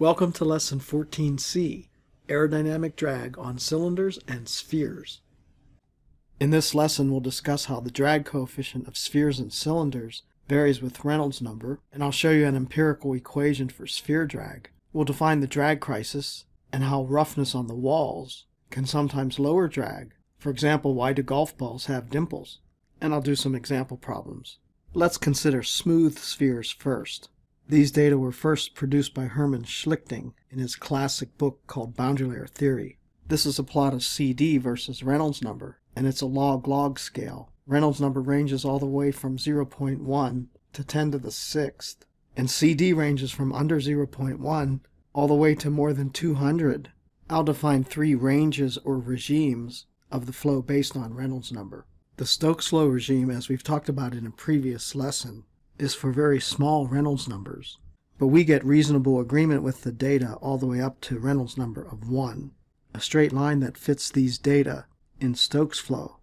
Welcome to Lesson 14C, Aerodynamic Drag on Cylinders and Spheres. In this lesson, we'll discuss how the drag coefficient of spheres and cylinders varies with Reynolds number, and I'll show you an empirical equation for sphere drag. We'll define the drag crisis and how roughness on the walls can sometimes lower drag. For example, why do golf balls have dimples? And I'll do some example problems. Let's consider smooth spheres first. These data were first produced by Hermann Schlichting in his classic book called Boundary Layer Theory. This is a plot of CD versus Reynolds number, and it's a log-log scale. Reynolds number ranges all the way from 0.1 to 10 to the 6th, and CD ranges from under 0.1 all the way to more than 200. I'll define three ranges or regimes of the flow based on Reynolds number. The Stokes flow regime, as we've talked about in a previous lesson, is for very small Reynolds numbers, but we get reasonable agreement with the data all the way up to Reynolds number of 1. A straight line that fits these data in Stokes flow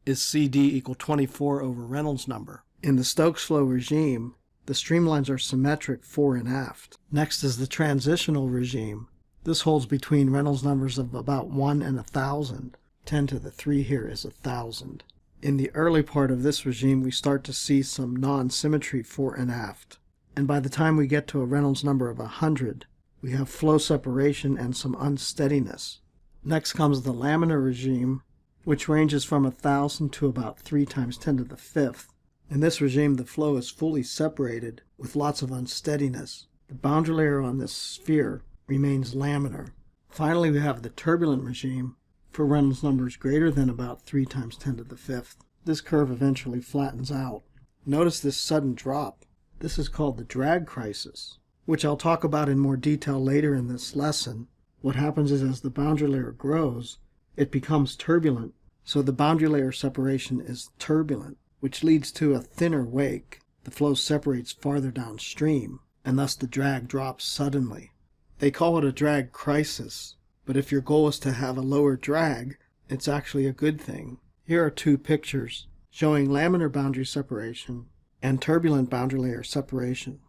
is CD equal 24 over Reynolds number. In the Stokes flow regime, the streamlines are symmetric fore and aft. Next is the transitional regime. This holds between Reynolds numbers of about 1 and 1,000. 10 to the 3 here is 1,000. In the early part of this regime, we start to see some non-symmetry fore and aft. And by the time we get to a Reynolds number of 100, we have flow separation and some unsteadiness. Next comes the laminar regime, which ranges from 1,000 to about 3 times 10 to the 5th. In this regime, the flow is fully separated with lots of unsteadiness. The boundary layer on this sphere remains laminar. Finally, we have the turbulent regime, for Reynolds numbers greater than about 3 times 10 to the 5th. This curve eventually flattens out. Notice this sudden drop. This is called the drag crisis, which I'll talk about in more detail later in this lesson. What happens is as the boundary layer grows, it becomes turbulent. So the boundary layer separation is turbulent, which leads to a thinner wake. The flow separates farther downstream, and thus the drag drops suddenly. They call it a drag crisis. But if your goal is to have a lower drag, it's actually a good thing. Here are two pictures showing laminar boundary separation and turbulent boundary layer separation.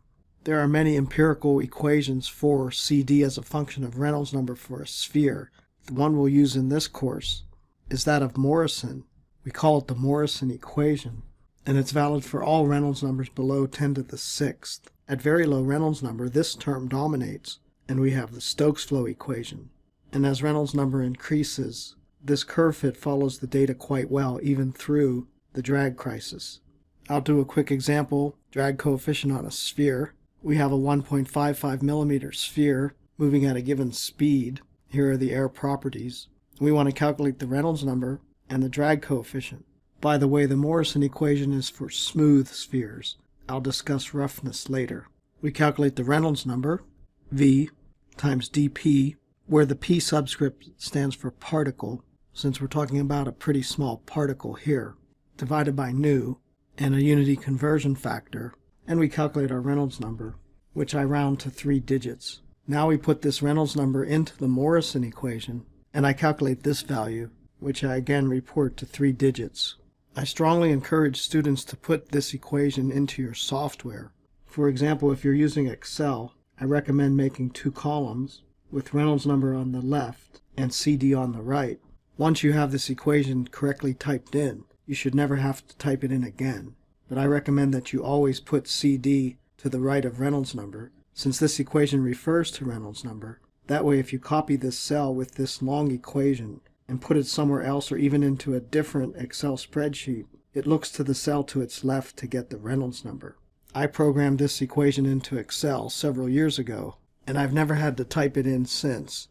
There are many empirical equations for CD as a function of Reynolds number for a sphere. The one we'll use in this course is that of Morrison. We call it the Morrison equation, and it's valid for all Reynolds numbers below 10 to the 6th. At very low Reynolds number, this term dominates, and we have the Stokes flow equation. And as Reynolds number increases, this curve fit follows the data quite well, even through the drag crisis. I'll do a quick example. Drag coefficient on a sphere. We have a 1.55 millimeter sphere moving at a given speed. Here are the air properties. We want to calculate the Reynolds number and the drag coefficient. By the way, the Morrison equation is for smooth spheres. I'll discuss roughness later. We calculate the Reynolds number, V, times dp, where the p subscript stands for particle, since we're talking about a pretty small particle here, divided by nu, and a unity conversion factor, and we calculate our Reynolds number, which I round to 3 digits. Now we put this Reynolds number into the Morrison equation, and I calculate this value, which I again report to 3 digits. I strongly encourage students to put this equation into your software. For example, if you're using Excel, I recommend making 2 columns, with Reynolds number on the left and CD on the right. Once you have this equation correctly typed in, you should never have to type it in again. But I recommend that you always put CD to the right of Reynolds number, since this equation refers to Reynolds number. That way, if you copy this cell with this long equation and put it somewhere else or even into a different Excel spreadsheet, it looks to the cell to its left to get the Reynolds number. I programmed this equation into Excel several years ago, and I've never had to type it in since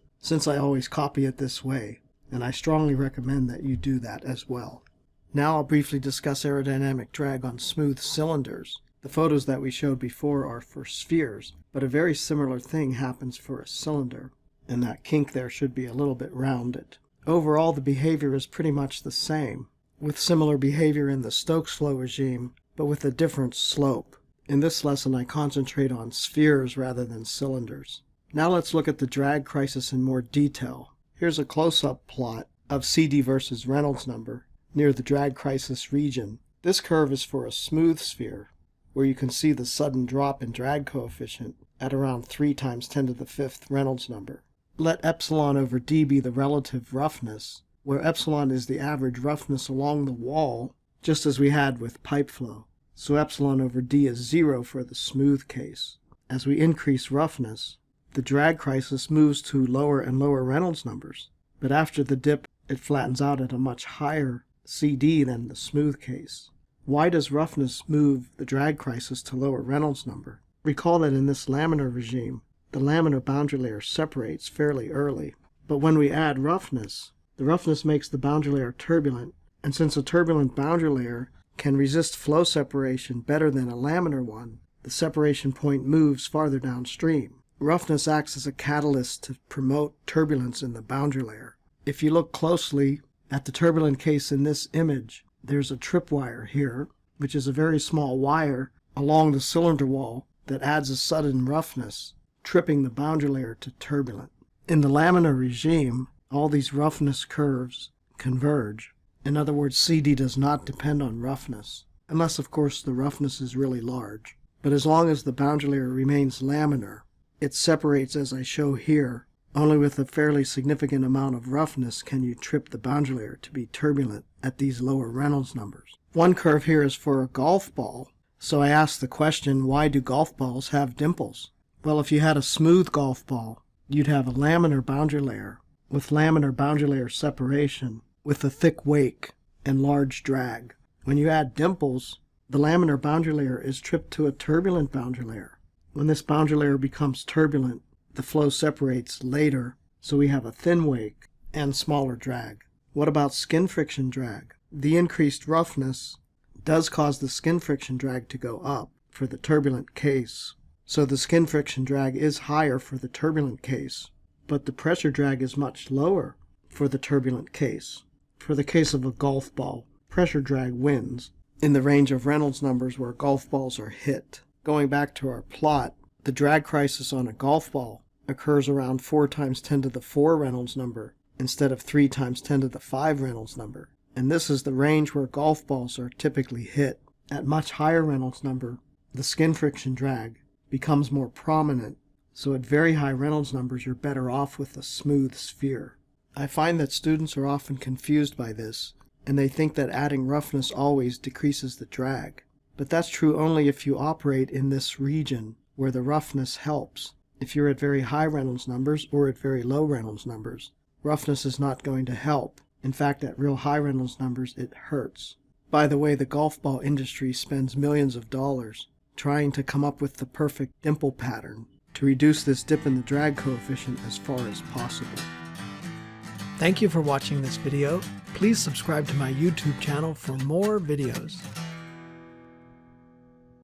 I always copy it this way, and I strongly recommend that you do that as well. Now I'll briefly discuss aerodynamic drag on smooth cylinders. The photos that we showed before are for spheres, but a very similar thing happens for a cylinder, and that kink there should be a little bit rounded. Overall, the behavior is pretty much the same, with similar behavior in the Stokes flow regime, but with a different slope. In this lesson, I concentrate on spheres rather than cylinders. Now let's look at the drag crisis in more detail. Here's a close-up plot of CD versus Reynolds number near the drag crisis region. This curve is for a smooth sphere, where you can see the sudden drop in drag coefficient at around 3 times 10 to the 5th Reynolds number. Let epsilon over d be the relative roughness, where epsilon is the average roughness along the wall, just as we had with pipe flow. So epsilon over d is 0 for the smooth case. As we increase roughness, the drag crisis moves to lower and lower Reynolds numbers, but after the dip it flattens out at a much higher CD than the smooth case. Why does roughness move the drag crisis to lower Reynolds number? Recall that in this laminar regime, the laminar boundary layer separates fairly early, but when we add roughness, the roughness makes the boundary layer turbulent, and since a turbulent boundary layer can resist flow separation better than a laminar one, the separation point moves farther downstream. Roughness acts as a catalyst to promote turbulence in the boundary layer. If you look closely at the turbulent case in this image, there's a tripwire here, which is a very small wire along the cylinder wall that adds a sudden roughness, tripping the boundary layer to turbulent. In the laminar regime, all these roughness curves converge. In other words, CD does not depend on roughness, unless of course the roughness is really large. But as long as the boundary layer remains laminar, it separates as I show here. Only with a fairly significant amount of roughness can you trip the boundary layer to be turbulent at these lower Reynolds numbers. One curve here is for a golf ball, so I asked the question, why do golf balls have dimples? Well, if you had a smooth golf ball, you'd have a laminar boundary layer with laminar boundary layer separation with a thick wake and large drag. When you add dimples, the laminar boundary layer is tripped to a turbulent boundary layer. When this boundary layer becomes turbulent, the flow separates later, so we have a thin wake and smaller drag. What about skin friction drag? The increased roughness does cause the skin friction drag to go up for the turbulent case. So the skin friction drag is higher for the turbulent case, but the pressure drag is much lower for the turbulent case. For the case of a golf ball, pressure drag wins in the range of Reynolds numbers where golf balls are hit. Going back to our plot, the drag crisis on a golf ball occurs around 4 times 10 to the 4 Reynolds number instead of 3 times 10 to the 5 Reynolds number. And this is the range where golf balls are typically hit. At much higher Reynolds number, the skin friction drag becomes more prominent, so at very high Reynolds numbers you're better off with a smooth sphere. I find that students are often confused by this, and they think that adding roughness always decreases the drag. But that's true only if you operate in this region where the roughness helps. If you're at very high Reynolds numbers or at very low Reynolds numbers, roughness is not going to help. In fact, at real high Reynolds numbers, it hurts. By the way, the golf ball industry spends millions of dollars trying to come up with the perfect dimple pattern to reduce this dip in the drag coefficient as far as possible. Thank you for watching this video. Please subscribe to my YouTube channel for more videos.